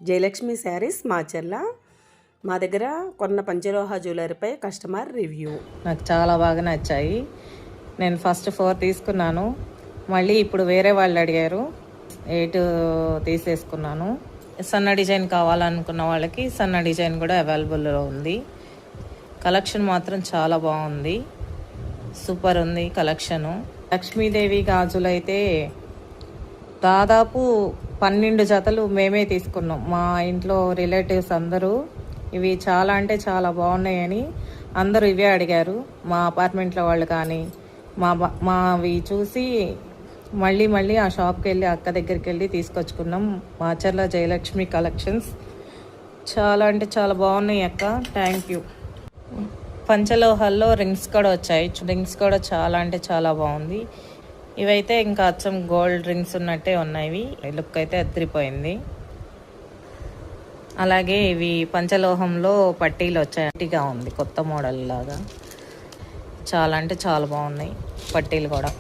జయలక్ష్మి శారీస్ మాచర్ల. మా దగ్గర కొన్న పంచలోహ జ్యువెలరీపై కస్టమర్ రివ్యూ. నాకు చాలా బాగా నచ్చాయి. నేను ఫస్ట్ 4 తీసుకున్నాను. మళ్ళీ ఇప్పుడు వేరే వాళ్ళు అడిగారు, 8 తీసేసుకున్నాను. సన్న డిజైన్ కావాలనుకున్న వాళ్ళకి సన్న డిజైన్ కూడా అవైలబుల్లో ఉంది. కలెక్షన్ మాత్రం చాలా బాగుంది, సూపర్ ఉంది కలెక్షను. లక్ష్మీదేవి గాజులు అయితే దాదాపు 12 జతలు మేమే తీసుకున్నాం. మా ఇంట్లో రిలేటివ్స్ అందరూ ఇవి చాలా అంటే చాలా బాగున్నాయని అందరూ ఇవే అడిగారు. మా అపార్ట్మెంట్లో వాళ్ళు కానీ మావి చూసి మళ్ళీ మళ్ళీ ఆ షాప్కి వెళ్ళి అక్క దగ్గరికి వెళ్ళి తీసుకొచ్చుకున్నాం. మాచర్ల జయలక్ష్మి కలెక్షన్స్ చాలా అంటే చాలా బాగున్నాయి అక్క, థ్యాంక్ యూ. పంచలోహాల్లో రింగ్స్ కూడా వచ్చాయి. రింగ్స్ కూడా చాలా అంటే చాలా బాగుంది. ఇవైతే ఇంకా అచ్చం గోల్డ్ రింగ్స్ ఉన్నట్టే ఉన్నాయి. లుక్ అయితే అదిరిపోయింది. అలాగే ఇవి పంచలోహంలో పట్టీలు వచ్చాయి, గట్టిగా ఉంది, కొత్త మోడల్ లాగా. చాలా అంటే చాలా బాగున్నాయి పట్టీలు కూడా.